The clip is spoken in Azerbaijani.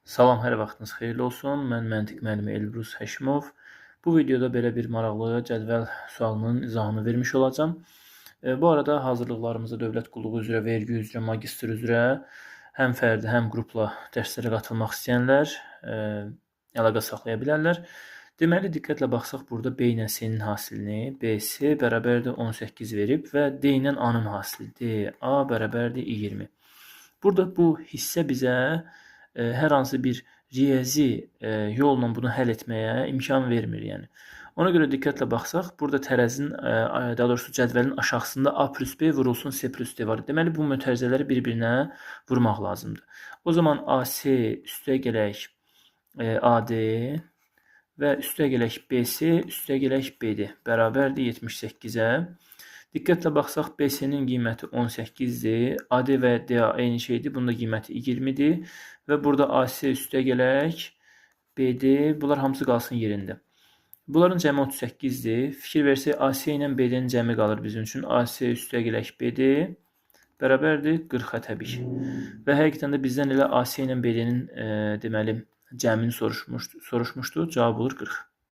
Salam, hər vaxtınız xeyirli olsun. Mən məntiq müəllimi Elbrus Həşimov. Bu videoda belə bir maraqlı cədvəl sualının izahını vermiş olacağam. Bu arada hazırlıqlarımızı dövlət qulluğu üzrə, vergi üzrə, magistr üzrə həm fərdi, həm qrupla dərslərə qatılmaq istəyənlər əlaqə saxlaya bilərlər. Deməli, diqqətlə baxsaq, burada B ilə C-nin hasilini BC bərabərdir 18 verib və D ilə A-nın hasili DA bərabərdir 20. Burada bu hissə bizə hər hansı bir riyazi yolla bunu həll etməyə imkan vermir, yəni. Ona görə diqqətlə baxsaq, burada tərəzinin, daha doğrusu cədvəlin aşağısında A plus B vurulsun C plus D var. Deməli, bu mötərizələri bir-birinə vurmaq lazımdır. O zaman AC üstə gələk AD və üstə gələk BC, üstə gələk BD bərabərdir 78-ə. Diqqətlə baxsaq, BC-nin qiyməti 18-dir, AD və DA eyni şeydir, bunun da qiyməti 20-dir və burada AC üstə gələk BD, bunlar hamısı qalsın yerində. Bunların cəmi 38-dir. Fikir versək, AC ilə BD-nin cəmi qalır bizim üçün. AC üstə gələk BD bərabərdir 40-a təbii ki. Və həqiqətən də bizdən elə AC ilə BD-nin deməli cəmini soruşmuşdu. Cavab olur 40.